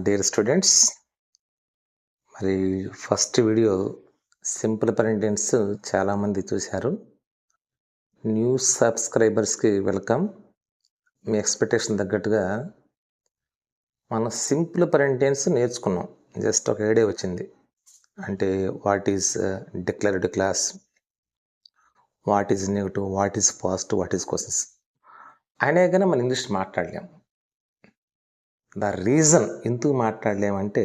Dear students, మరి first video simple ప్రెంటెన్స్ చాలామంది చూశారు. న్యూ సబ్స్క్రైబర్స్కి వెల్కమ్. మీ ఎక్స్పెక్టేషన్ తగ్గట్టుగా మనం సింపుల్ ప్రెంటెన్స్ నేర్చుకున్నాం. జస్ట్ ఒక ఐడియా వచ్చింది. అంటే what is declared class, what is negative, what is positive, what is questions అయినా కానీ మనం ఇంగ్లీష్ మాట్లాడలేం. ద రీజన్ ఎందుకు మాట్లాడలేమంటే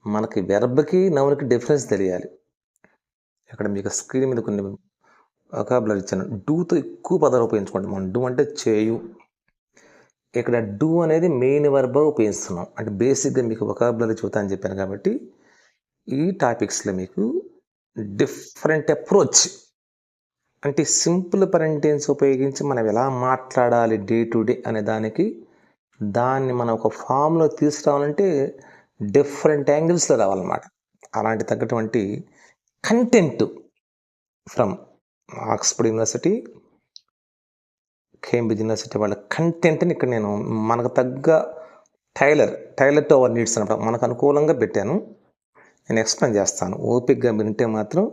మనకి వెర్బ్కి నౌన్కి డిఫరెన్స్ తెలియాలి. ఇక్కడ మీకు స్క్రీన్ మీద కొన్ని వొకాబులరీ ఇచ్చాను. డూతో ఎక్కువ పదాలు ఉపయోగించుకోండి. మనం డూ అంటే చేయు. ఇక్కడ డూ అనేది మెయిన్ వర్బ్ ఉపయోగిస్తున్నాం. అంటే బేసిక్గా మీకు వొకాబులరీ చూతా అని చెప్పాను కాబట్టి ఈ టాపిక్స్లో మీకు డిఫరెంట్ అప్రోచ్ అంటే సింపుల్ ప్రెంటెన్స్ ఉపయోగించి మనం ఎలా మాట్లాడాలి డే టు డే అనే దాన్ని మనం ఒక ఫామ్లో తీసుకురావాలంటే డిఫరెంట్ యాంగిల్స్లో రావాలన్నమాట. అలాంటి తగ్గటువంటి content from Oxford University, Cambridge University వాళ్ళ కంటెంట్ని ఇక్కడ నేను మనకు తగ్గ టైలర్ టు అవర్ నీడ్స్ అన్నమాట మనకు అనుకూలంగా పెట్టాను. నేను ఎక్స్ప్లెయిన్ చేస్తాను. ఓపిక్గా వింటే మాత్రం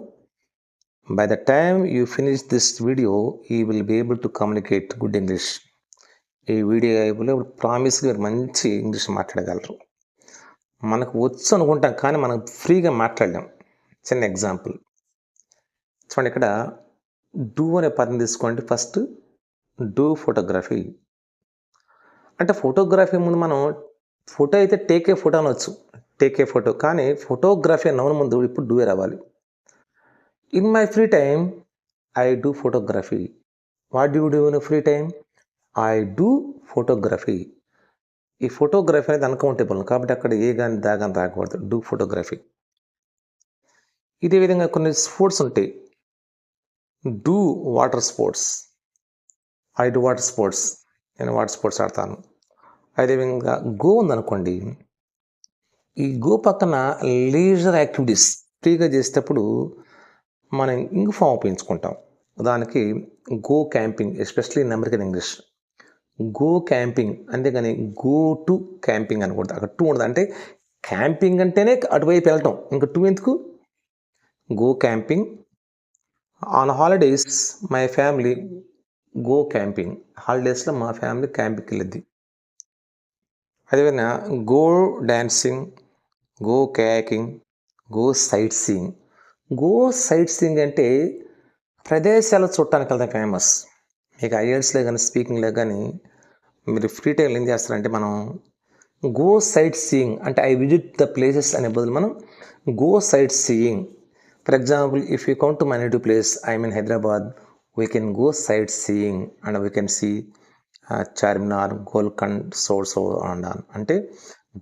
by the time you finish this video you will be able to communicate good English. ఈ వీడియో అయిపోయి ప్రామిస్గా మీరు మంచి ఇంగ్లీష్ మాట్లాడగలరు. మనకు వచ్చు అనుకుంటాం కానీ మనం ఫ్రీగా మాట్లాడలేం. చిన్న ఎగ్జాంపుల్ చూడండి. ఇక్కడ డూ అనే పదం తీసుకోండి. ఫస్ట్ డూ ఫోటోగ్రఫీ అంటే ఫోటోగ్రఫీ ముందు మనం ఫోటో అయితే టేక్ ఏ ఫోటో అనొచ్చు, టేక్ ఏ ఫోటో. కానీ ఫోటోగ్రఫీ అన్నవని ముందు ఇప్పుడు డూ రావాలి. In my free time I do photography. What do do in free time? I do photography. ఈ ఫోటోగ్రఫీ అనేది అన్కౌంటబుల్ కాబట్టి అక్కడ ఏ కానీ దాగాని రాకూడదు. Do photography. ఇదే విధంగా కొన్ని స్పోర్ట్స్ ఉంటాయి. Do water sports. I do water sports. నేను వాటర్ స్పోర్ట్స్ ఆడతాను. అదేవిధంగా గో ఉందనుకోండి. ఈ గో పక్కన లీజర్ యాక్టివిటీస్ ఫ్రీగా చేసేటప్పుడు మనం ఇంగ్ ఫామ్ ఉపయోగించుకుంటాం. దానికి go camping, especially in American English. Go camping అంతేగాని గో టు క్యాంపింగ్ అనకూడదు. అక్కడ టూ ఉండదు. అంటే క్యాంపింగ్ అంటేనే అటువైపు వెళ్ళటం, ఇంకా టూ ఎందుకు? Go camping. On holidays my family go camping. హాలిడేస్లో మా ఫ్యామిలీ క్యాంపింగ్కి వెళ్ళిద్ది. అదేవిధంగా go dancing, go kayaking, go sight seeing. Go sightseeing అంటే ప్రదేశాలు చూడటానికి వెళ్తాం ఫేమస్. మీకు ఐఎల్స్లో కానీ స్పీకింగ్లో కానీ మీరు ఫ్రీ టైంలో ఏం చేస్తారంటే మనం గో సైట్ సీయింగ్ అంటే ఐ విజిట్ ద ప్లేసెస్ అనే బదులు మనం go sightseeing. For example, if you come to my native place, I mean Hyderabad, we can go sightseeing and we can see Charminar, Golconda, so and అంటే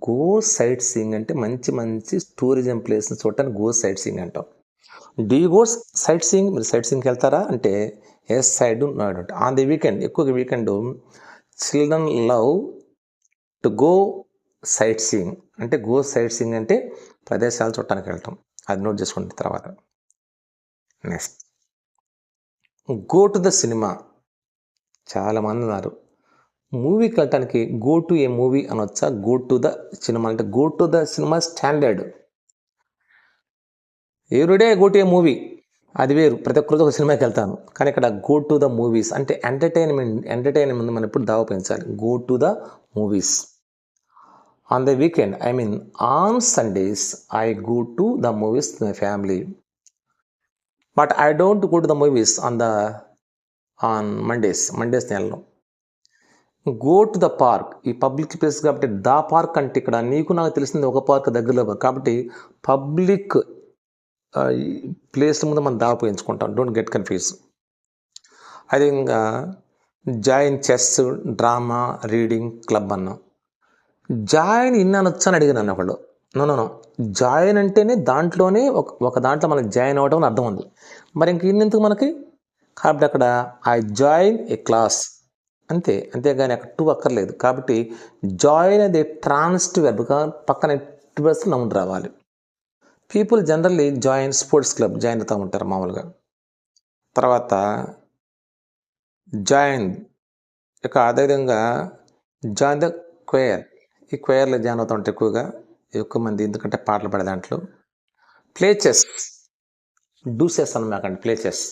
go sightseeing అంటే మంచి tourism ప్లేస్ని చూడటానికి go sightseeing అంటాం. Do you go sightseeing? మీరు సైట్ సీయింగ్కి వెళ్తారా అంటే yes I do. No doubt. On the weekend, ఎక్కువగా weekend children love to go sightseeing. అంటే గో సైట్ సీయింగ్ అంటే ప్రదేశాలు చూడటానికి వెళ్ళటం. అది నోట్ చేసుకుంటే తర్వాత. Next go to the cinema. చాలామంది ఉన్నారు. మూవీకి వెళ్ళటానికి గో టు ఏ మూవీ అనొచ్చా? గో టు ద సినిమా అంటే go to the cinema standard. Everyday go to a movie అది వేరు. ప్రతి ఒక్కరితో ఒక సినిమాకి వెళ్తాను. కానీ ఇక్కడ గో టు ద మూవీస్ అంటే ఎంటర్టైన్మెంట్ మనం ఎప్పుడు దావ పెంచాలి. Go to the movies. On the weekend, I mean on Sundays, I go to the movies with my family. But I don't go to the movies on Mondays నెలలో. Go to the park. ఈ public place కాబట్టి the park అంటే ఇక్కడ నీకు నాకు తెలిసింది ఒక park దగ్గరలో కాబట్టి పబ్లిక్ ప్లేస్ ముందు మనం దావ ఉపయోగించుకుంటాం. Don't get confuse. అదేవిధంగా join chess, drama, reading club అన్నాం. జాయిన్ ఇన్ అనొచ్చు అని అడిగినాను ఒకళ్ళు. నో. జాయిన్ అంటేనే దాంట్లోనే ఒక దాంట్లో మనం జాయిన్ అవ్వడం అని అర్థం ఉంది. మరి ఇంక ఇన్నెందుకు మనకి? కాబట్టి అక్కడ ఐ జాయిన్ ఏ క్లాస్ అంతేగాని అక్కడ టూ అక్కర్లేదు. కాబట్టి జాయిన్ అది ట్రాన్సిటివ్ వెర్బ్ పక్కన వర్బ్స్ నౌన్ రావాలి. People generally join sports club, join అవుతూ ఉంటారు మామూలుగా. తర్వాత జాయిన్ ఇక అదేవిధంగా జాయిన్ ద క్వేర్. ఈ క్వైర్లో జాయిన్ అవుతూ ఉంటారు ఎక్కువ మంది, ఎందుకంటే పాటలు పాడే దాంట్లో. ప్లే చెస్, డూ చెస్ అనమాకండి, ప్లే చెస్.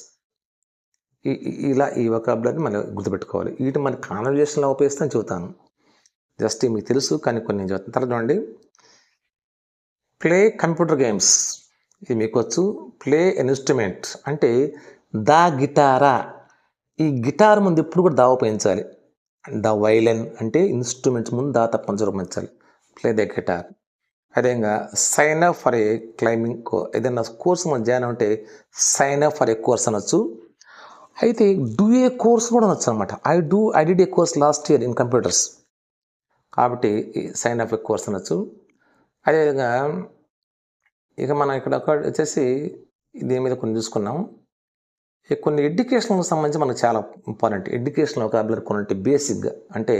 ఇలా ఈ వొకాబులరీ మనం గుర్తుపెట్టుకోవాలి. వీటి మన కాన్వర్జేషన్లో ఉపయోగిస్తాను చెబుతాను, జస్ట్ మీకు తెలుసు కానీ కొన్ని నేను చెప్తాను. తర్వాత చూడండి, ప్లే కంప్యూటర్ గేమ్స్, ఇది మీకు వచ్చు. ప్లే ఎన్ ఇన్స్ట్రుమెంట్ అంటే దా గిటారా, ఈ గిటార్ ముందు ఎప్పుడు కూడా దా ఉపయోగించాలి. ద వైలెన్ అంటే ఇన్స్ట్రుమెంట్స్ ముందు దా తప్పనిసరి ఉపయోగించాలి. Play the guitar. అదేవిధంగా sign up for a climbing ఏదైనా కోర్స్ మనం జాయిన్ అంటే sign up for a course అనొచ్చు. అయితే డూ ఏ కోర్స్ కూడా అనొచ్చు అనమాట. I did a course last year in computers, కాబట్టి సైన్ అప్ ఏ కోర్స్ అనొచ్చు. అదేవిధంగా ఇక మనం ఇక్కడ వచ్చేసి దీని మీద కొన్ని చూసుకున్నాం. కొన్ని ఎడ్యుకేషన్కి సంబంధించి మనకు చాలా ఇంపార్టెంట్. ఎడ్యుకేషన్ వొకాబులరీ కొన్ని బేసిక్గా అంటే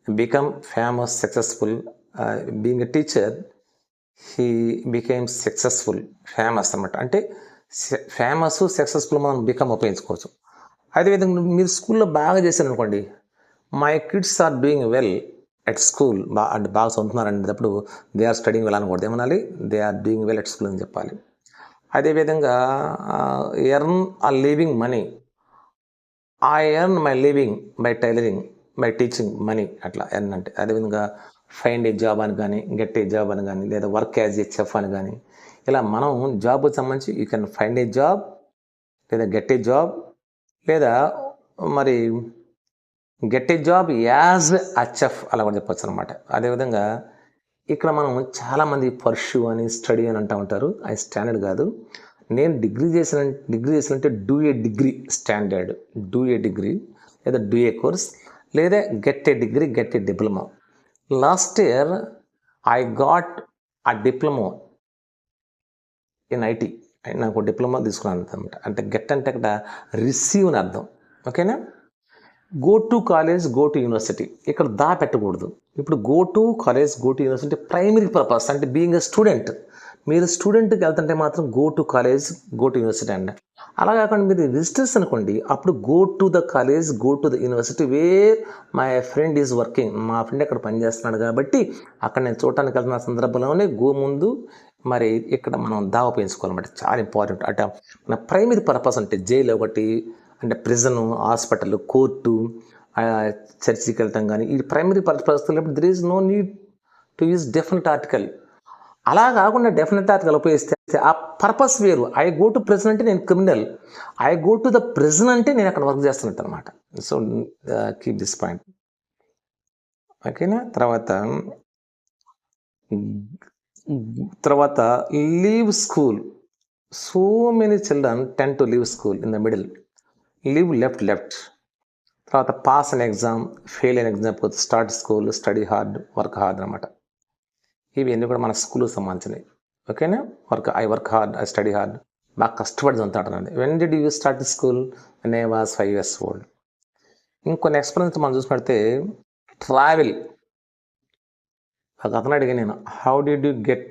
become famous, successful. Being a teacher he became successful, famous అనమాట. అంటే ఫేమస్, సక్సెస్ఫుల్ మనం బికమ్ ఉపయోగించుకోవచ్చు. అదేవిధంగా మీరు స్కూల్లో బాగా చేశారు అనుకోండి, my kids are doing well at school, అంటే బాగా చదువుతున్నారు అనేటప్పుడు దే ఆర్ స్టడీయింగ్ వెల్ అనకూడదు, ఏమనాలి, they are doing well at school అని చెప్పాలి. అదేవిధంగా earn a living money, I earn my living by tailoring, by teaching money, అట్లా ఎర్న్ అంటే. అదేవిధంగా ఫైండ్ ఏ జాబ్ అని కానీ, గెట్ ఏ జాబ్ అని కానీ, లేదా వర్క్ యాజ్ ఏ చెఫ్ అని కానీ, ఇలా మనం జాబ్కి సంబంధించి you can find a job, లేదా గెట్ ఏ జాబ్, లేదా మరి get a job as a chef, అలా కూడా చెప్పచ్చు అనమాట. అదేవిధంగా ఇక్కడ మనం చాలామంది పర్ష్యూ అని, స్టడీ అని అంటూ ఉంటారు. అది స్టాండర్డ్ కాదు. నేను డిగ్రీ చేసినంటే do a degree standard, do a degree, లేదా డూ ఏ కోర్స్, లేదా get a degree, get a diploma. Last year I got a diploma in IT, నాకు డిప్లొమా తీసుకున్నాను అనమాట. అంటే గెట్ అంటే అక్కడ రిసీవ్ అని అర్థం, ఓకేనా. Go to college, go to university, ఇక్కడ దా పెట్టకూడదు. ఇప్పుడు go to college, go to university primary purpose, అంటే బీయింగ్ ఎ స్టూడెంట్. మీరు స్టూడెంట్కి వెళ్తుంటే మాత్రం go to college, go to university అండి. అలా కాకుండా మీరు విజిటర్స్ అనుకోండి, అప్పుడు go to the college, go to the university where my friend is working, మా ఫ్రెండ్ అక్కడ పనిచేస్తున్నాడు కాబట్టి అక్కడ నేను చూడటానికి వెళ్తున్న సందర్భంలోనే గో ముందు మరి ఇక్కడ మనం దా ఉపయోగించుకోవాలన్నమాట. చాలా ఇంపార్టెంట్. అంటే మన ప్రైమరీ పర్పస్ అంటే జైలు ఒకటి, అంటే ప్రిజను, హాస్పిటల్, కోర్టు, చర్చికి వెళ్తాం కానీ, ఈ primary purpose there is no need to use definite article. అలా కాకుండా డెఫినెట్ ఆర్టికల్ ఉపయోగిస్తే ఆ పర్పస్ వేరు. ఐ గో టు ప్రిజన్ అంటే నేను criminal, I go to the prison అంటే నేను అక్కడ వర్క్ చేస్తున్నట్టు అనమాట. సో కీప్ దిస్ పాయింట్, ఓకేనా. తర్వాత leave school, so many children tend to leave school in the middle, leave left. తర్వాత పాస్ అన్ ఎగ్జామ్, ఫెయిల్ అయిన exam, start school, study hard, work hard అనమాట. ఇవి అన్నీ కూడా మన స్కూల్కి సంబంధించినవి, ఓకేనా. I work hard, I study hard, బాగా కష్టపడి చదువుతాడండి. When did you start school? When I was 5 years old. ఇంకొన్ని ఎక్స్పీరియన్స్ మనం చూసినట్టే ట్రావెల్. ఒక అతను అడిగా నేను, how did you get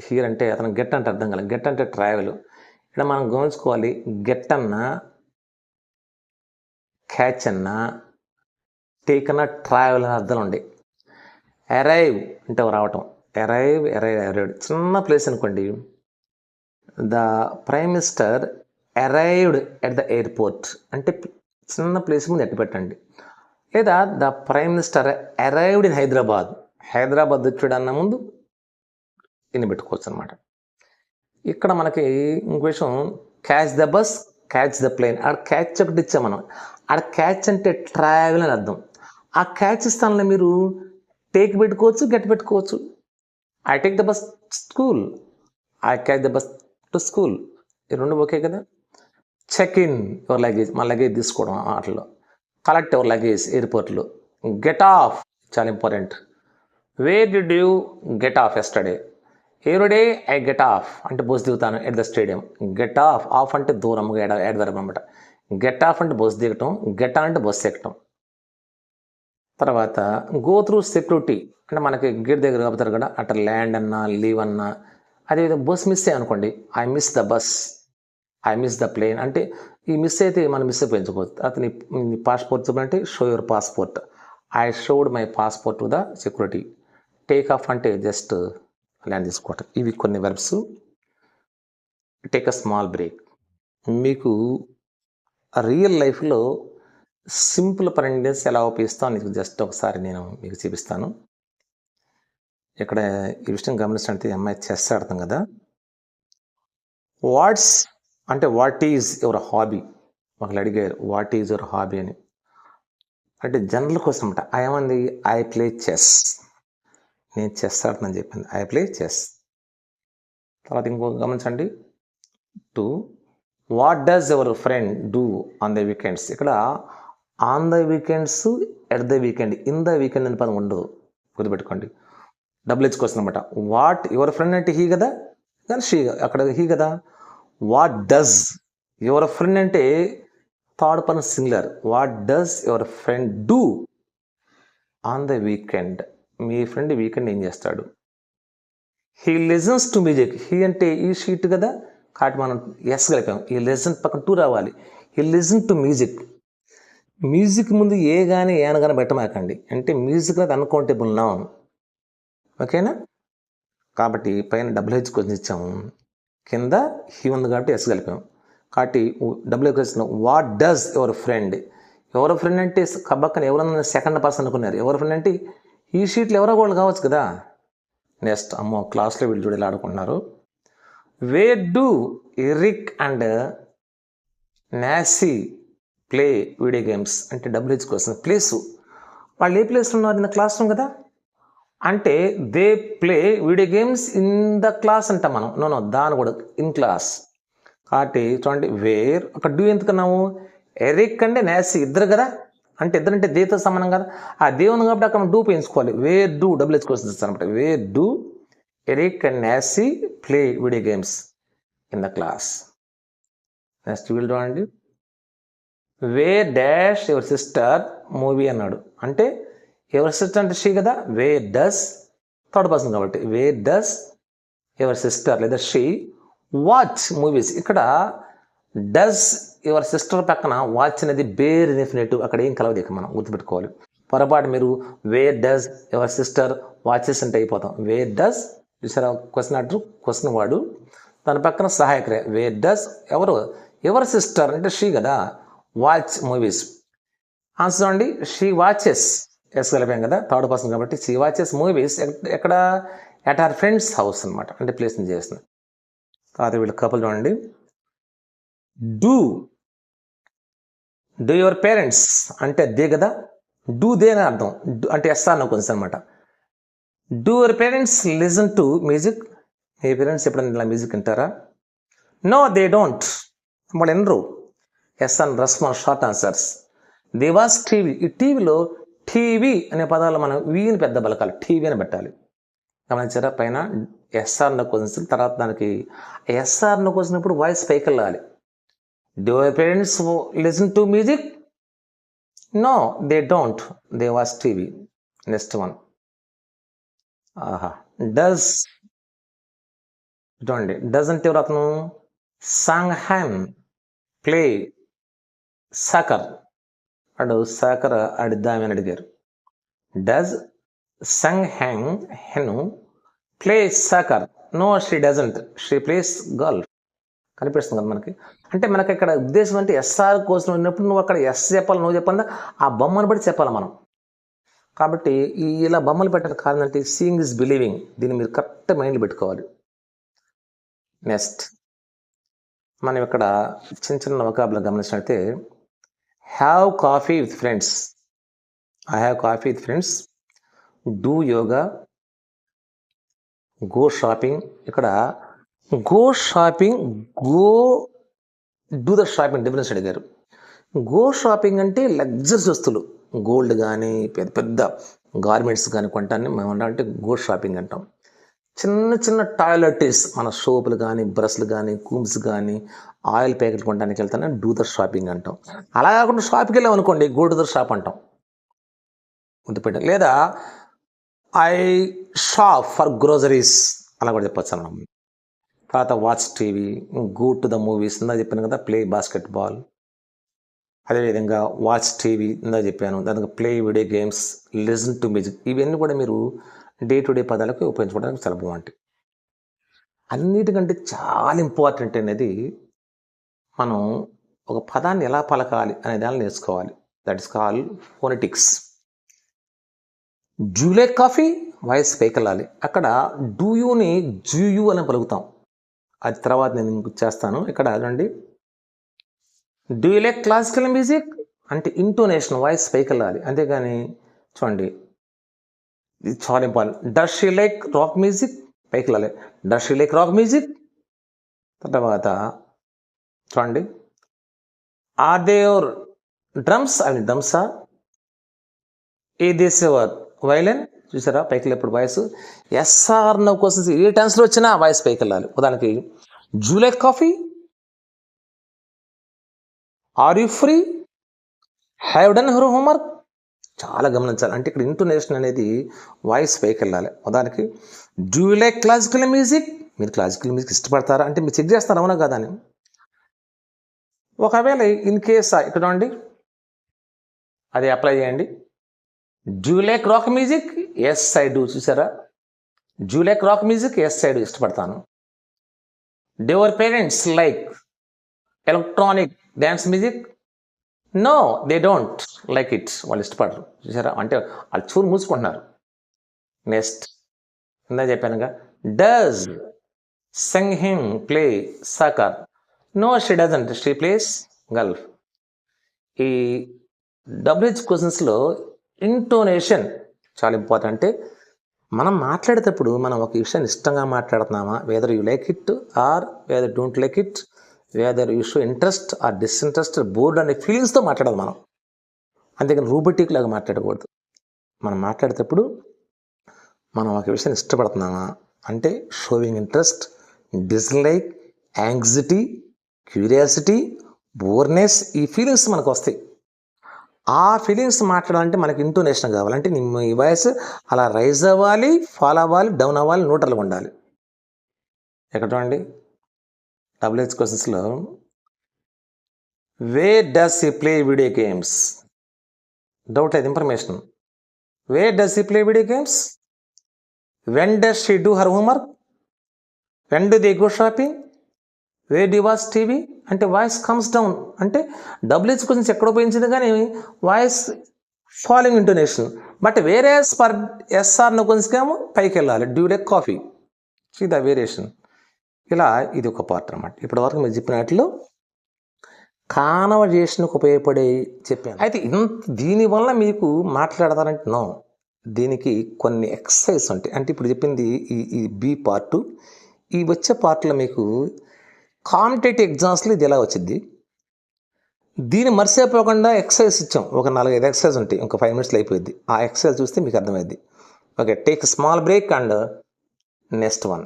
here అంటే అతను గెట్ అంటే అర్థం కాలేదు. గెట్ అంటే ట్రావెల్. ఇక్కడ మనం గమనించుకోవాలి, గెట్ అన్నా, క్యాచ్ అన్నా, టేక్ అన్నా, ట్రావెల్ అని అర్థం ఉండే. అరైవ్ అంటే రావటం, అరైవ్డ్. చిన్న ప్లేస్ అనుకోండి, the prime minister arrived at the airport అంటే చిన్న ప్లేస్ ముందు ఎట్టు పెట్టండి. లేదా the prime minister arrived in Hyderabad వచ్చాడన్న ముందు ఇన్ని పెట్టుకోవచ్చు అనమాట. ఇక్కడ మనకి ఇంకో విషయం, catch the bus, catch the plane. ఆడ క్యాచ్ ఒకటి ఇచ్చాం మనం, ఆడ క్యాచ్ అంటే ట్రావెల్ అని అర్థం. ఆ క్యాచ్ స్థానంలో మీరు టేక్ పెట్టుకోవచ్చు, గెట్ పెట్టుకోవచ్చు. I take the bus school, I catch the bus to school, ఈ రెండు ఓకే కదా. చెక్ ఇన్ యువర్ లగేజ్, మన లగేజ్ తీసుకోవడం వాటిలో. కలెక్ట్ యువర్ లగేజ్ ఎయిర్పోర్ట్లో. గెట్ ఆఫ్ చాలా important. Where did you get off yesterday? Everyday I get off అంటే bus దిగుతాను at the stadium. Get off, of అంటే దూరం, యాడ్ వరకు అనమాట. గెట్ ఆఫ్ అంటే బస్ దిగటం, గెట్ ఆన్ అంటే బస్సు ఎక్కటం. తర్వాత గో త్రూ సెక్యూరిటీ అంటే మనకి గేట్ దగ్గర కాపుతారు కదా, అట్లా ల్యాండ్ అన్నా, లీవ్ అన్నా. అదేవిధంగా బస్ మిస్ అయ్యి అనుకోండి, I miss the bus, I miss the plane. అంటే ఈ మిస్ అయితే మనం మిస్ అయిపోయించుకోవచ్చు. అతని పాస్పోర్ట్ చూపాలంటే show your passport, I showed my passport to the security. Take off అంటే జస్ట్ ల్యాండ్ తీసుకోవటం. ఇవి కొన్ని verbs. Take a small break. మీకు రియల్ లైఫ్లో సింపుల్ పరెంటెన్స్ ఎలా ఉపయోగిస్తాం నీకు జస్ట్ ఒకసారి నేను మీకు చూపిస్తాను. ఇక్కడ ఈ విషయం గమనించినట్టు అమ్మాయి చెస్ ఆడతాం కదా. వాట్స్ అంటే వాట్ ఈజ్ యువర్ హాబీ. ఒకళ్ళు అడిగారు వాట్ ఈజ్ యువర్ హాబీ అని. అంటే జనరల్ కోసం అనమాట. ఏమంది ఐ ప్లే చెస్. నేను చెస్ ఆడుతున్నాను చెప్పింది. I play chess. తర్వాత ఇంకో గమనించండి. Two what does your friend do on the weekends. ఇక్కడ on the weekends, at the weekend, in the weekend అనే పదం ఉండదు, గుర్తుపెట్టుకోండి. డబుల్ హెచ్ క్వశ్చన్ అనమాట. వాట్ యువర్ ఫ్రెండ్ అంటే హీ కదా, కానీ షీ అక్కడ హీ కదా. వాట్ డస్ యువర్ ఫ్రెండ్ అంటే third person singular. What does your friend do on the weekend. Me friend weekend ఏం చేస్తాడు. He listens to music. He అంటే ఈ షీట్ కదా, కాబట్టి మనం ఎస్ కలిపాం. ఈ లిజన్ పక్కన టూ రావాలి. He listen to music. Music ముందు ఏ కానీ ఏన కానీ పెట్టమాకండి. అంటే మ్యూజిక్ అనేది అన్కౌంటబుల్ నౌన్. ఓకేనా. కాబట్టి పైన డబుల్ హెచ్ క్వశ్చన్ ఇచ్చాము, కింద హీ ఉంది కాబట్టి ఎస్ కలిపాం. కాబట్టి double H question what does your friend. ఎవరి ఫ్రెండ్ అంటే కబ్బక్కన ఎవరన్నా సెకండ్ పర్సన్ అనుకున్నారు. ఎవరి ఫ్రెండ్ అంటే ఈ షీట్లు ఎవరో వాళ్ళు కావచ్చు కదా. నెక్స్ట్ అమ్మో క్లాస్లో వీళ్ళు చూడేలా ఆడుకుంటున్నారు. Where do Eric and Nancy play video games. అంటే డబుల్ హెచ్ క్వశ్చన్. ప్లేసు వాళ్ళు ఏ ప్లేస్లో ఉన్నారు, ఇన్ ద క్లాస్ రూమ్ కదా. అంటే they play video games in the class అంటాం మనం. నో దాని కూడా ఇన్ క్లాస్. కాబట్టి చూడండి వేర్ అక్కడ డూ ఎందుకన్నాము. ఎరిక్ అంటే నాసీ ఇద్దరు కదా, అంటే ఇద్దరంటే దేతో సమానం కదా. ఆ దేవుని కాబట్టి అక్కడ డూ పెంచుకోవాలి. Where do double H question ఇస్తాను అనమాట. Where do Eric and Nancy play video games in the class. Next వీళ్ళు చూడండి. Where dash your sister movie అన్నాడు. అంటే ఎవరి సిస్టర్ అంటే షీ కదా. వేర్ డస్ థర్డ్ పర్సన్ కాబట్టి వేర్ డస్ యువర్ సిస్టర్ లేదా షీ వాచ్ మూవీస్. ఇక్కడ డస్ యువర్ సిస్టర్ పక్కన వాచ్ అనేది బేర్ డెఫినేటివ్. అక్కడ ఏం కలవదు, ఇక మనం గుర్తుపెట్టుకోవాలి. పొరపాటు మీరు where does your sister watches అంటే అయిపోతాం. వేర్ డస్ చూసారా క్వశ్చన్ అంటారు, క్వశ్చన్ వాడు దాని పక్కన సహాయకరే. వేర్ డస్ ఎవరు ఎవర్ సిస్టర్ అంటే షీ కదా, వాచ్ మూవీస్. ఆన్సర్ చూడండి. షీ వాచెస్ ఎస్ కలిపాం కదా, థర్డ్ పర్సన్ కాబట్టి షీ వాచెస్ మూవీస్ ఎక్కడ ఎట్ హర్ ఫ్రెండ్స్ హౌస్ అనమాట. అంటే ప్లేస్ నుంచి చేస్తుంది. తర్వాత వీళ్ళు కపుల్ చూడండి. డూ యువర్ పేరెంట్స్ అంటే దే కదా, డూ దే అని అర్థం. అంటే ఎస్ఆర్ నో క్వశ్చన్ అనమాట. Do your parents listen to music. మీ పేరెంట్స్ ఎప్పుడైనా ఇలా మ్యూజిక్ వింటారా. No they don't. వాళ్ళు ఎనరు. Yes an response short answers. They was TV. ఈ టీవీలో టీవీ అనే పదాలు మనం వీని పెద్ద బలకాలి, టీవీ అని పెట్టాలి. గమనించారా పైన ఎస్ఆర్ను క్వశ్చన్ తర్వాత దానికి ఎస్ఆర్ను క్వశ్చన్ వాయిస్ పైకి వెళ్ళాలి. Do your parents listen to music. No they don't. They watch TV. Next one. Does చూడండి. డస్ అంటే ఎవరు అతను. Song Ham play soccer. అడు సాకర్ ఆడిద్దామని అడిగారు. Does Sung Hang hen play soccer. No she doesn't. She plays golf. కనిపిస్తుంది కదా మనకి. అంటే మనకి ఇక్కడ ఉద్దేశం అంటే ఎస్ఆర్ కోసం ఉన్నప్పుడు నువ్వు అక్కడ ఎస్ చెప్పాలి, నువ్వు చెప్పాలి, ఆ బొమ్మను బట్టి చెప్పాలి మనం. కాబట్టి ఇలా బొమ్మలు పెట్టడానికి కారణం అంటే సీయింగ్ ఇస్ బిలీవింగ్. దీన్ని మీరు కరెక్ట్ మైండ్లో పెట్టుకోవాలి. నెక్స్ట్ మనం ఇక్కడ చిన్న చిన్న వొకాబులరీ గమనించినట్లయితే have coffee with friends. I have coffee with friends. Do yoga. Go shopping. ఇక్కడ go shopping, go do the shopping difference అడిగారు. గో షాపింగ్ అంటే లగ్జరీస్ వస్తువులు, గోల్డ్ కానీ పెద్ద పెద్ద గార్మెంట్స్ కానీ కొంటాన్ని మేము అంటే గో షాపింగ్ అంటాం. చిన్న చిన్న టాయిలెటీస్ మన సోపులు కానీ బ్రష్లు కానీ కూమ్స్ కానీ ఆయిల్ ప్యాకెట్లు కొనడానికి వెళ్తానే డూ ద షాపింగ్ అంటాం. అలా కాకుండా షాప్కి వెళ్ళాం అనుకోండి గో టు ద షాప్ అంటాం. గుర్తుపెట్టాం. లేదా ఐ షాప్ ఫర్ గ్రోసరీస్ అలా కూడా చెప్పచ్చు మనం. తర్వాత watch TV, go to the movies ఇందా చెప్పాను కదా, ప్లే బాస్కెట్ బాల్. అదేవిధంగా వాచ్ టీవీ ఇందా చెప్పాను. దానికి play video games, listen to music. ఇవన్నీ కూడా మీరు డే టు డే పదాలకు ఉపయోగించుకోవడానికి చాలా బాగుంటాయి. అన్నిటికంటే చాలా ఇంపార్టెంట్ అనేది మనం ఒక పదాన్ని ఎలా పలకాలి అనే దాన్ని నేర్చుకోవాలి. That is call phonetics. జూలే కాఫీ వాయిస్ పైకి వెళ్ళాలి. అక్కడ డూ యూని జూయు అని పలుకుతాం. అది తర్వాత నేను మీకు చేస్తాను. ఇక్కడ చూడండి, do you like classical music అంటే ఇంటోనేషన్ వాయిస్ పైకి వెళ్ళాలి. అంతేగాని చూడండి, ఇది చాలా important. Does she like rock music పైకి వెళ్ళాలి. Does she like rock music. తర్వాత చూడండి, ఆర్ దే యువర్ డ్రమ్స్ అవి డ్రమ్సా, ఏ దిస్ యువర్ వైలెన్. చూసారా పైకి వెళ్ళేప్పుడు వాయిస్. ఎస్ఆర్ నో క్వశ్చన్స్ ఏ టెన్స్లో వచ్చినా వాయిస్ పైకి వెళ్ళాలి. ఉదాహరణకి జూలై coffee, are you free, have done her homework. చాలా గమనించాలి. అంటే ఇక్కడ ఇంటోనేషన్ అనేది వాయిస్ పైకి వెళ్ళాలి. ఉదాహరణకి do you like classical music, మీరు క్లాసికల్ మ్యూజిక్ ఇష్టపడతారా అంటే మీరు చెక్ చేస్తారు అవునా కదా అని. ఒకవేళ ఇన్ కేస్ ఇక్కడ ఉండి అది అప్లై చేయండి. Do you like rock music, yes I do. చూసారా, do you like rock music, yes I do, ఇష్టపడతాను. Do your parents like electronic dance music, no they don't like it, వాళ్ళు ఇష్టపడరు. చూసారా, అంటే వాళ్ళు చూరు మూసుకుంటున్నారు. నెక్స్ట్ ఇందా చెప్పానుగా, does Sing Him play soccer, no she doesn't, she plays golf. ఈ డబ్ల్యూహెచ్ క్వశ్చన్స్లో ఇంటోనేషన్ చాలా ఇంపార్టెంట్. అంటే మనం మాట్లాడేటప్పుడు మనం ఒక విషయాన్ని ఇష్టంగా మాట్లాడుతున్నామా, whether you like it or whether don't like it, whether you show interest or disinterest, bored అనే ఫీలింగ్స్తో మాట్లాడాలి మనం. అంతేకాని రూబోటిక్ లాగా మాట్లాడకూడదు. మనం మాట్లాడేటప్పుడు మనం ఒక విషయాన్ని ఇష్టపడుతున్నామా అంటే showing interest, dislike, anxiety, curiosity, boredness, ఈ ఫీలింగ్స్ మనకు వస్తాయి. ఆ ఫీలింగ్స్ మాట్లాడాలంటే మనకి ఇంటోనేషన్ కావాలంటే ఈ వాయిస్ అలా రైజ్ అవ్వాలి, ఫాల్ అవ్వాలి, డౌన్ అవ్వాలి, న్యూట్రల్గా ఉండాలి. ఎక్కడ చూడండి డబ్ల్యూహెచ్ క్వశ్చన్స్లో, where does he play video games, doubt లేదు information. Where does he play video games, when does she do her homework, when do they go shopping, where they watch TV. అంటే voice comes down. అంటే WH questions ఎక్కడ ఉపయోగించింది కానీ voice following intonation. But వేరే పర్ yes or no క్వశ్చన్స్కి ఏమో పైకి వెళ్ళాలి. Do like coffee, see the variation. ఇలా ఇది ఒక పార్ట్ అన్నమాట. ఇప్పటి వరకు మీరు చెప్పినట్లు కాన్వర్జేషన్కి ఉపయోగపడే చెప్పాను. అయితే దీనివల్ల మీకు మాట్లాడతారంటే నో, దీనికి కొన్ని ఎక్సర్సైజ్ ఉంటాయి. అంటే ఇప్పుడు చెప్పింది ఈ బి పార్టు. ఈ వచ్చే పార్ట్లో మీకు కాంపిటేటివ్ ఎగ్జామ్స్లో ఇది ఎలా వచ్చింది. దీన్ని మర్చిపోకుండా ఎక్సర్సైజ్ ఇచ్చాం. ఒక 4-5 ఎక్సర్సైజ్ ఉంటాయి. ఒక 5 minutesలో అయిపోయింది. ఆ ఎక్సర్సైజ్ చూస్తే మీకు అర్థమైంది. Okay, take small break and next one.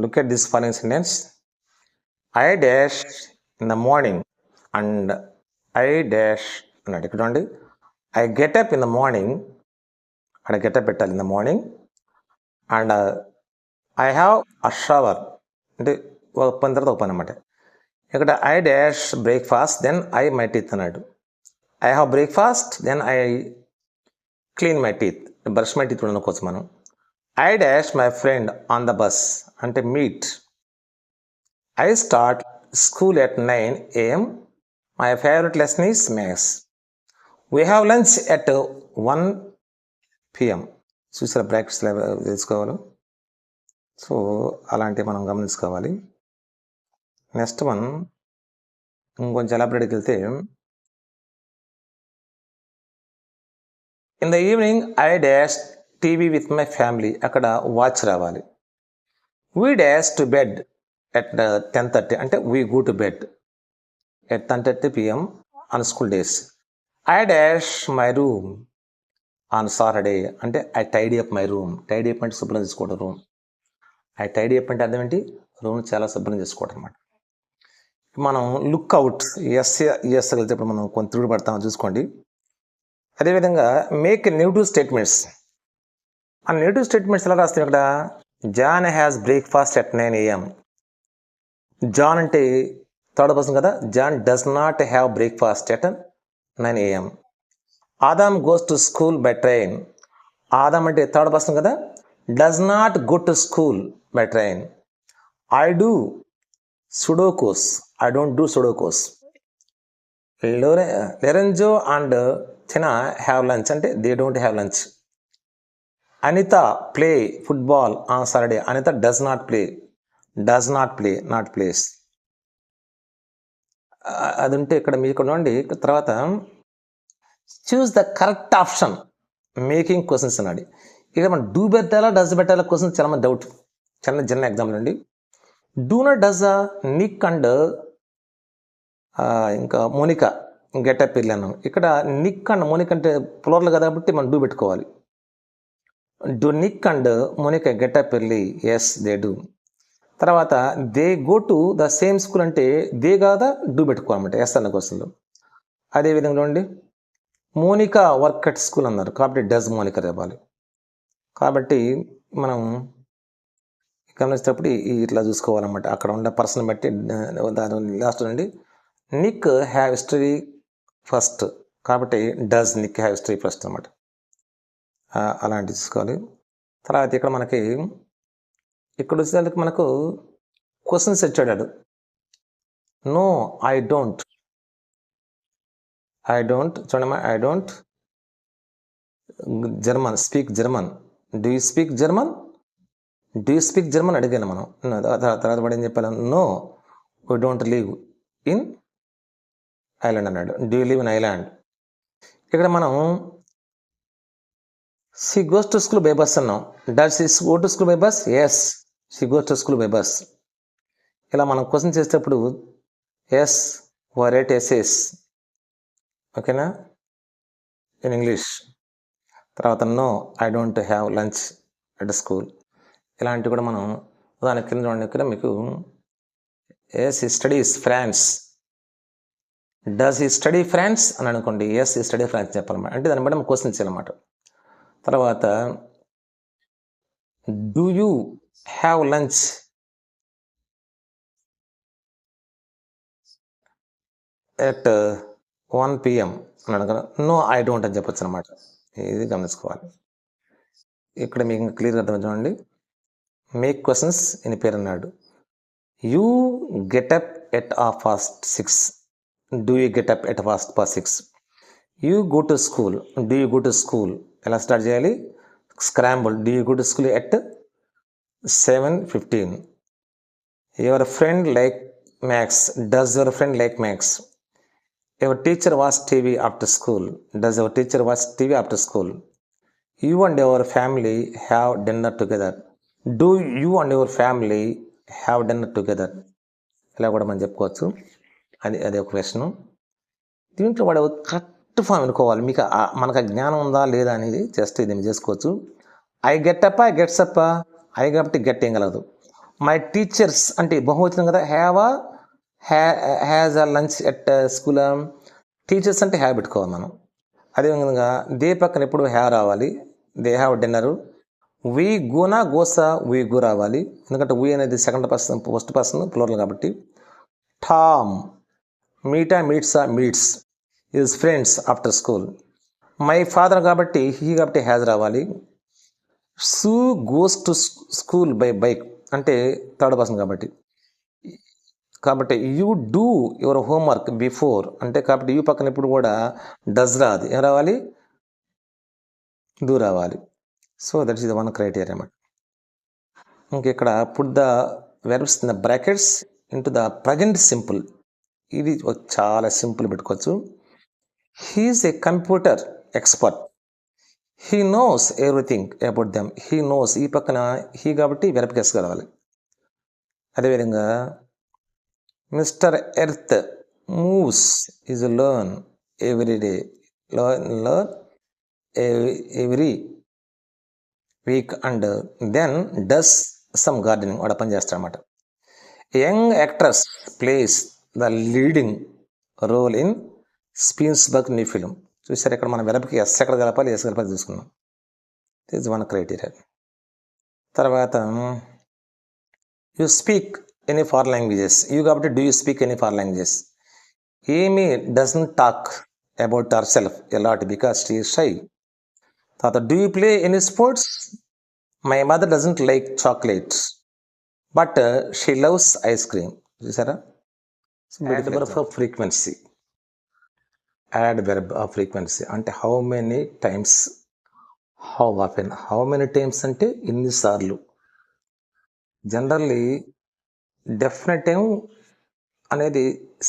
Look at this following sentence. I dash in the morning and I dash అన్నాడు. ఇక్కడ చూడండి, I get up in the morning, అక్కడ గెటప్ పెట్టాలి, in the morning. And I have a shower, అంటే ఒక పని తర్వాత ఒక పని అన్నమాట. ఇక్కడ I dash breakfast, then I my teeth అన్నాడు. I have breakfast, then I clean my teeth, brush my teeth కూడా అనుకోవచ్చు మనం. I dash my friend on the bus అంటే meet. I start school at 9 AM, my favourite lesson is maths. We have lunch at 1 PM. చూసారా practice తెలుసుకోవాలి. So అలాంటివి మనం గమనించుకోవాలి. Next one ఇంకొంచెం ఎలాబరేట్కి వెళ్తే, in the evening I dash TV with my family, అక్కడ వాచ్ రావాలి. We dash to bed at 10:30 అంటే we go to bed at 10:30 PM on school days. I dash my room on Saturday అంటే I tidy up my room. Tidy up అంటే శుభ్రం చేసుకోవడం room. I tidy up అంటే అర్థం ఏంటి, room చాలా శుభ్రం చేసుకోవడం అనమాట. మనం లుక్ అవుట్ ఎస్ కలిసేప్పుడు మనం కొంత తిరుగుడు పడతామని చూసుకోండి. అదేవిధంగా మేక్ నెగిటివ్ స్టేట్మెంట్స్. ఆ నెగిటివ్ స్టేట్మెంట్స్ ఎలా రాస్తాయి ఇక్కడ, John has breakfast at 9 AM. John అంటే థర్డ్ పర్సన్ కదా, John does not have breakfast at 9 AM. Adam goes to school by train. Adam అంటే థర్డ్ పర్సన్ కదా. Does not go to school by train. I do sudokus. I don't do sudokus. Lorenzo and Tina have lunch అంటే they don't have lunch. Anita play football on Saturday. Anita does not play. Does not play, not plays. అది ఉంటే ఇక్కడ మీకు ఉండండి. తర్వాత choose the correct option making questions అన్నాడు. ఇక మనం డూ పెట్టాలా డస్ పెట్టాలా క్వశ్చన్స్ చాలా మంది డౌట్. చిన్న ఎగ్జాంపుల్ అండి. Do not does Nick and ఇంకా మోనికా గెటప్ వెళ్ళి అన్నాం. ఇక్కడ నిక్ అండ్ మోనిక్ అంటే ప్లోరల్ కదా కాబట్టి మనం డూ పెట్టుకోవాలి. Do Nick and Monica get up వెళ్ళి ఎస్ దే డూ. తర్వాత they go to the same school అంటే దే కాదా డూ పెట్టుకోవాలన్నమాట ఎస్ అన్న క్వశ్చన్లో. అదేవిధంగా చూడండి, మోనికా వర్క్ అట్ స్కూల్ అన్నారు కాబట్టి డస్ మోనికా ఇవ్వాలి. కాబట్టి మనం గమనించేటప్పుడు ఇట్లా చూసుకోవాలన్నమాట. అక్కడ ఉన్న పర్సన్ బట్టి దాని లాస్ట్ నుండి నిక్ హ్యావ్ హిస్టరీ ఫస్ట్ కాబట్టి does Nick have history first అనమాట. అలాంటివి చూసుకోవాలి. తర్వాత ఇక్కడ మనకి ఇక్కడ వచ్చేసరికి మనకు క్వశ్చన్స్ ఇచ్చాడు. No I don't. చూడమ్మా, I don't German speak German. Do you speak German? Do you speak German అడిగాను మనం. తర్వాత వాడు ఏం చెప్పాను? No we don't live in island అన్నాడు. Do you live in island. ఇక్కడ మనం she goes to school by bus అన్నాం. Does she go to school by bus? Yes she goes to school by bus. ఇలా మనం question చేసేటప్పుడు yes right ఎస్ఎస్, ఓకేనా, in English. తర్వాత no I don't have lunch at school. ఇలాంటివి కూడా మనం దాని కింద చూడండి. ఇక్కడ మీకు ఎస్ ఈ studies France. Does he study France అని అనుకోండి, ఎస్ ఈ స్టడీ ఫ్రాన్స్ చెప్పాలన్నమాట. అంటే దాన్ని బట్టి మనం క్వశ్చన్ చేయాలన్నమాట. తర్వాత do you have lunch at 1 PM అని అనుకున్నా. నో ఐ డోంట్ అని చెప్పొచ్చు అనమాట. ఇది గమనించుకోవాలి. ఇక్కడ మీకు క్లియర్గా అర్థం చూడండి. మేక్ క్వశ్చన్స్ ఇన్ పేరు అన్నాడు. You getup at 6:30. Do you getup at 6:30? You go to school. Do you go to school ఎలా స్టార్ట్ చేయాలి? Scramble. Do you go to school at 7:15. Your friend like maths. Does your friend like maths? Your teacher watch TV after school. Does your teacher watch TV after school? You and your family have dinner together. Do you and your family have dinner together? ఇలా కూడా మనం చెప్పుకోవచ్చు. అది ఒక question. దీంట్లో వాడు correct form అనుకోవాలి. మీకు మనకు ఆ జ్ఞానం ఉందా లేదా అనేది జస్ట్ ఇది చేసుకోవచ్చు. I get up, I gets up. I కాబట్టి గెట్ ఏం కలదు. మై టీచర్స్ అంటే బహువచనం కదా. Has a lunch at school. Teachers అంటే హ్యావ్ పెట్టుకోవాలి మనం. అదేవిధంగా దే పక్కన ఎప్పుడు హ్యావ్ రావాలి. They have dinner. వీ గోనా గోసా వీ గో రావాలి. ఎందుకంటే వీ అనేది second person, first person plural కాబట్టి. టామ్ మీటా మీట్సా meets his friends after school. My father కాబట్టి హీ కాబట్టి హ్యాజ్ రావాలి. సూ goes to school by bike అంటే థర్డ్ పర్సన్ కాబట్టి. You do your homework before అంటే కాబట్టి యూ పక్కన ఇప్పుడు కూడా డస్ రాదు. ఏం రావాలి? డూ రావాలి. So that is the one criteria అన్నమాట. ఇంకెక్కడ put the verbs in the brackets into the present simple. ఇది చాలా సింపుల్ పెట్టుకోవచ్చు. He is a computer expert. He knows everything about them. He knows ఈ పక్కన హీ కాబట్టి వెర్బ్ కేస్ కావాలి. అదేవిధంగా mister earth moves is learn every day. Learn every week and then does some gardening. వాడు పని చేస్తాడు అనమాట. Young actress plays the leading role in Spielberg new film. చూసారు ఇక్కడ మన వెరపుకి ఎస్ ఎక్కడ కలపాలి, ఎస్ కలపాలి చూసుకున్నాం. This one criteria. తర్వాత you speak any foreign languages. You కాబట్టి do you speak any foreign languages. Amy doesn't talk about herself a lot because she is shy. తర్వాత do you play any sports? My mother doesn't like chocolates but she loves ice cream. చూసారా? Adverb of frequency. Adverb of frequency అంటే how many times, how often. How many times అంటే ఎన్నిసార్లు. Generally definite time అనేది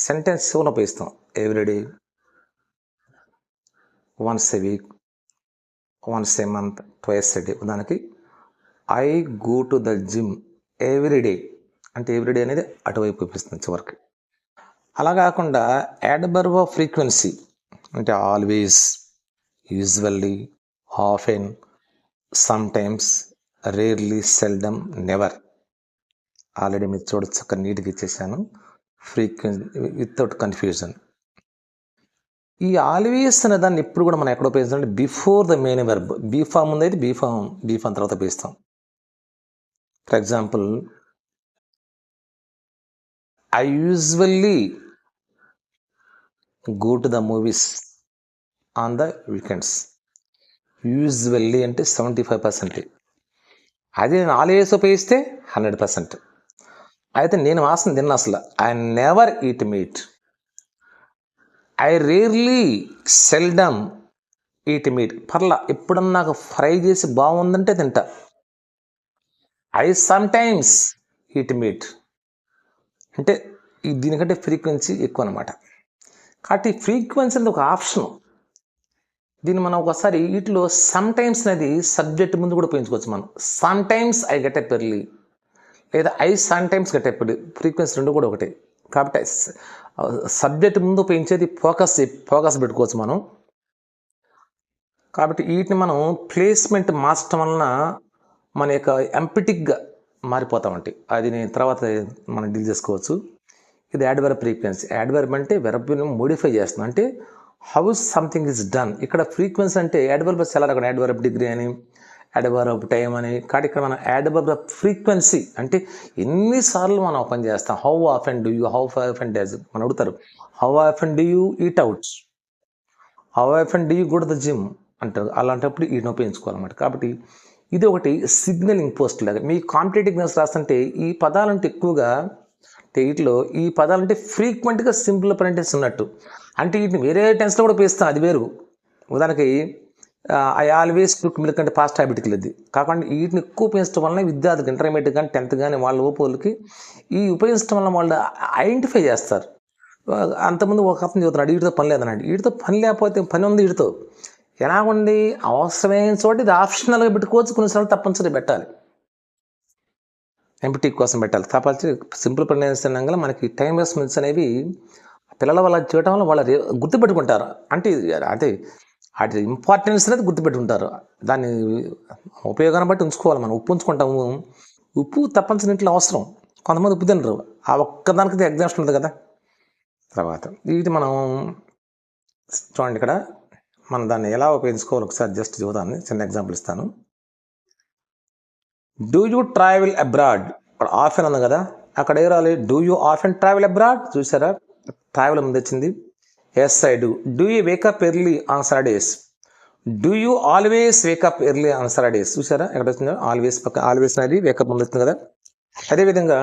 sentence చివరన ఉపయోగిస్తాం. Everyday, once a week, once a month, twice a day. ఉదాహరణకి I go to the gym everyday అంటే everyday అనేది అటువైపు చూపిస్తుంది చివరికి. అలా కాకుండా యాడ్వర్బ్ ఆఫ్ ఫ్రీక్వెన్సీ అంటే always, usually, often, sometimes, rarely, seldom, never. Already మీరు చూడొచ్చు, అక్కడ నీట్గా ఇచ్చేసాను. Frequency without confusion. ఈ ఆల్వేస్ అనే దాన్ని ఎప్పుడు కూడా మనం ఎక్కడ ఉపయోగిస్తాం అంటే before the main verb. Be form ఉంది అయితే బీ ఫామ్ తర్వాత ఉపయోగిస్తాం. For example, I usually go to the movies on the weekends. Usually అంటే 75%. అదే నేను ఆల్వేస్ ఉపయోగిస్తే 100%. అయితే నేను మాసం తిన్న అసలు I never eat meat. I rarely, seldom eat meat. పర్లా ఎప్పుడన్నా నాకు ఫ్రై చేసి బాగుందంటే తింటా. I some times eat meat అంటే దీనికంటే ఫ్రీక్వెన్సీ ఎక్కువ అనమాట. కాబట్టి ఫ్రీక్వెన్సీ అనేది ఒక ఆప్షన్. దీన్ని మనం ఒకసారి వీటిలో సమ్ టైమ్స్ అనేది సబ్జెక్ట్ ముందు కూడా ఉపయోగించుకోవచ్చు మనం. Sometimes I get up early లేదా I sometimes get up early. Frequency రెండు కూడా ఒకటే. కాబట్టి సబ్జెక్ట్ ముందు ఉపయోగించేది ఫోకస్ పెట్టుకోవచ్చు మనం. కాబట్టి వీటిని మనం ప్లేస్మెంట్ మార్చడం వలన మన యొక్క ఎంపటిక్గా మారిపోతామంటే అది నేను తర్వాత మనం డీల్ చేసుకోవచ్చు. ఇది యాడ్వర్బ్ ఫ్రీక్వెన్సీ. యాడ్వర్బ్ అంటే వెర్బ్ని మోడిఫై చేస్తుంది, అంటే హౌ సంథింగ్ ఇస్ డన్. ఇక్కడ ఫ్రీక్వెన్సీ అంటే యాడ్వర్బ్ చాలా రకం, యాడ్వర్బ్ డిగ్రీ అని, యాడ్వర్బ్ టైం అని. కాబట్టి ఇక్కడ మనం యాడ్వర్బ్ ఫ్రీక్వెన్సీ అంటే ఎన్నిసార్లు మనం పని చేస్తాం. How often do you, how often does. మనం అడుగుతారు how often do you eat out, how often do you go to the gym అంటారు. అలాంటప్పుడు ఈయన ఉపయోగించుకోవాలన్నమాట. కాబట్టి ఇది ఒకటి సిగ్నలింగ్ పోస్ట్ లాగా. మీ కాంపిటేటివ్ ఎగ్జామ్స్ రాస్తుంటే ఈ పదాలంటే ఎక్కువగా వీటిలో ఈ పదాలంటే ఫ్రీక్వెంట్గా సింపుల్ ప్రెంటెన్స్ ఉన్నట్టు, అంటే వీటిని వేరే టెన్స్లో కూడా ఉపయోగిస్తాం, అది వేరు. ఉదాహరణకి ఐ ఆల్వేస్ కుక్ మిల్క్ అంటే పాస్ట్ హ్యాబిట్కి లేదు. కాకుండా వీటిని ఎక్కువ ఉపయోగించడం వలన విద్యార్థులకు ఇంటర్మీడియట్ కానీ 10th కానీ వాళ్ళ ఓపోలకి ఈ ఉపయోగించడం వల్ల వాళ్ళు ఐడెంటిఫై చేస్తారు. అంతకుముందు ఒక అతను చదువుతున్నాడు, వీటితో పని లేదన్నాడు. వీటితో పని లేకపోతే పని ఉంది వీటితో ఎలాగుండి అవసరమైన చోట ఇది ఆప్షనల్గా పెట్టుకోవచ్చు, కొన్నిసార్లు తప్పనిసరి పెట్టాలి, ఎంపటీ కోసం పెట్టాలి. కాబట్టి సింపుల్ ప్రెగ్నెన్సీ అనగా మనకి టైం వేస్ట్మెంట్స్ అనేవి పిల్లల వల్ల చేయడం వల్ల వాళ్ళు గుర్తుపెట్టుకుంటారు. అంటే వాటి ఇంపార్టెన్స్ అనేది గుర్తుపెట్టుకుంటారు. దాన్ని ఉపయోగాన్ని బట్టి ఉంచుకోవాలి. మనం ఉప్పు ఉంచుకుంటాము, ఉప్పు తప్పనిసరి ఇంట్లో అవసరం. కొంతమంది ఉప్పు తినరు, ఆ ఒక్కదానికి ఎగ్జామ్షన్ ఉంది కదా. తర్వాత ఇది మనం చూడండి, ఇక్కడ మనం దాన్ని ఎలా ఉపయోగించుకోవాలి ఒకసారి జస్ట్ చూద్దాన్ని. చిన్న ఎగ్జాంపుల్ ఇస్తాను. Do you travel abroad. ఇక్కడ ఆఫెన్ ఉంది కదా, అక్కడ ఏ రాలి do you often travel abroad. చూసారా, ట్రావెల్ ముందు వచ్చింది. Yes I do. Do you wake up early on Saturdays. Do you always wake up early on Saturdays. చూసారా ఎక్కడ వచ్చిందో ఆల్వేస్ పక్క, ఆల్వేస్ అనేది వేకప్ ముందు వచ్చింది కదా. అదేవిధంగా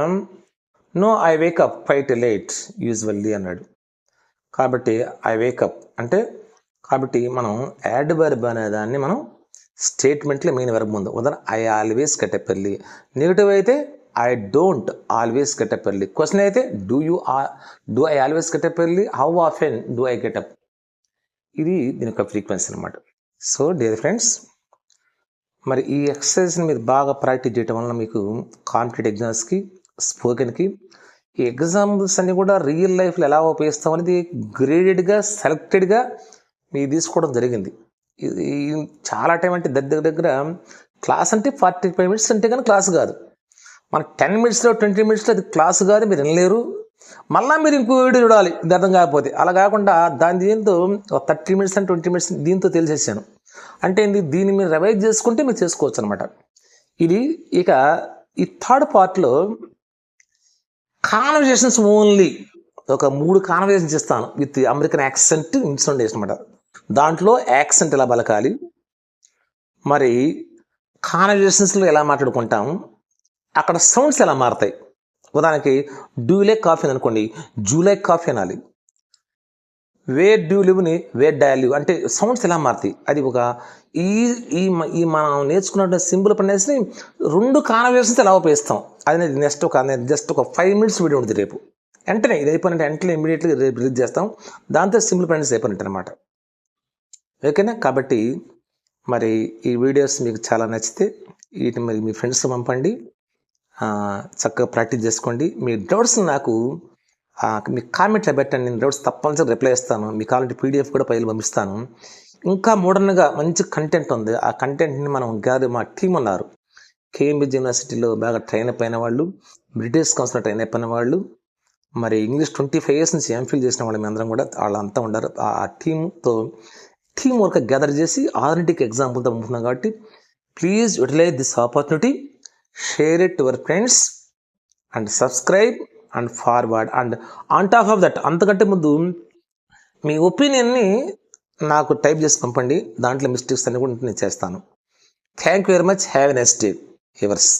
no I wake up quite late usually అన్నాడు. కాబట్టి ఐ వేకప్ అంటే, కాబట్టి మనం యాడ్వర్బ్ అనే దాన్ని మనం స్టేట్మెంట్లో మెయిన్ వెర్బ్ ముందు. ఉదాహరణ I always get up early. Negative అయితే I don't always get up early. Question అయితే do I always get up early, how often do I get up. ఇది దీని యొక్క ఫ్రీక్వెన్సీ అనమాట. సో డియర్ ఫ్రెండ్స్, మరి ఈ ఎక్సర్సైజ్ని మీరు బాగా ప్రాక్టీస్ చేయడం వల్ల మీకు కాంపిటేటివ్ ఎగ్జామ్స్కి, స్పోకెన్కి ఈ ఎగ్జాంపుల్స్ అన్నీ కూడా రియల్ లైఫ్లో ఎలా ఉపయోగిస్తాం అనేది గ్రేడెడ్గా, సెలెక్టెడ్గా మీరు తీసుకోవడం జరిగింది. ఇది చాలా టైం అంటే దగ్గర క్లాస్ అంటే 45 minutes అంటే కానీ క్లాస్ కాదు. మన 10 minutesలో 20 minutesలో అది క్లాస్ కాదు, మీరు వినలేరు. మళ్ళీ మీరు ఇంకో వీడియో చూడాలి ఇది అర్థం కాకపోతే. అలా కాకుండా దీంతో 30 minutes and 20 minutes దీంతో తెలిసేసాను అంటే దీన్ని మీరు రివైజ్ చేసుకుంటే మీరు చేసుకోవచ్చు అనమాట. ఇది ఇక ఈ థర్డ్ పార్ట్లో కాన్వర్జేషన్స్ ఓన్లీ ఒక 3 కాన్వర్జేషన్స్ ఇస్తాను విత్ అమెరికన్ యాక్సెంట్ ఇన్స్ట్రుమెంటేషన్ అనమాట. దాంట్లో యాక్సెంట్ ఎలా పలకాలి, మరి కాన్వర్జేషన్స్లో ఎలా మాట్లాడుకుంటాం, అక్కడ సౌండ్స్ ఎలా మారుతాయి. ఉదాహరణకి డూ లైక్ కాఫీ అనుకోండి, జూ లైక్ కాఫీ అనాలి. వేర్ డ్యూ లివ్ని వేర్ డా లివ్ అంటే సౌండ్స్ ఎలా మారుతాయి. అది ఒక ఈ ఈ మనం నేర్చుకున్న సింపుల్ పనేసి 2 కాన్వర్జేషన్స్ ఎలా ఉపయోగిస్తాం అది నెక్స్ట్ జస్ట్ ఒక 5 minutes వీడియో ఉంటుంది రేపు. వెంటనే ఇది అయిపోయినట్టు వెంటనే ఇమీడియట్గా రేపు రిలీజ్ చేస్తాం. దాంతో సింపుల్ పనేసి అయిపోయినట్టు అనమాట. ఓకేనా. కాబట్టి మరి ఈ వీడియోస్ మీకు చాలా నచ్చితే వీటిని మరి మీ ఫ్రెండ్స్ పంపండి, చక్కగా ప్రాక్టీస్ చేసుకోండి. మీ డౌట్స్ నాకు మీ కామెంట్లో పెట్టండి, నేను డౌట్స్ తప్పనిసరి రిప్లై ఇస్తాను. మీ కావాలంటే PDF కూడా ఫైల్ పంపిస్తాను. ఇంకా మోడర్న్గా మంచి కంటెంట్ ఉంది. ఆ కంటెంట్ని మనం మా టీం ఉన్నారు, కేంబ్రిడ్జ్ యూనివర్సిటీలో బాగా ట్రైన్ అయిపోయిన వాళ్ళు, బ్రిటిష్ కౌన్సిల్లో ట్రైన్ అయిపోయిన వాళ్ళు, మరి ఇంగ్లీష్ 25 years నుంచి ఎంఫిల్ చేసిన వాళ్ళు, మీ అందరం కూడా వాళ్ళంతా ఉన్నారు. ఆ టీమ్ వర్క్ గ్యాదర్ చేసి ఆథెంటిక్ ఎగ్జాంపుల్తో పంపుతున్నాం. కాబట్టి please utilise this opportunity, share it to your friends and subscribe and forward. And on top of that, అంతకంటే ముందు మీ ఒపీనియన్ని నాకు టైప్ చేసి పంపండి. దాంట్లో మిస్టేక్స్ అన్ని కూడా నేను చేస్తాను. Thank you very much. Have a nice day. Yours.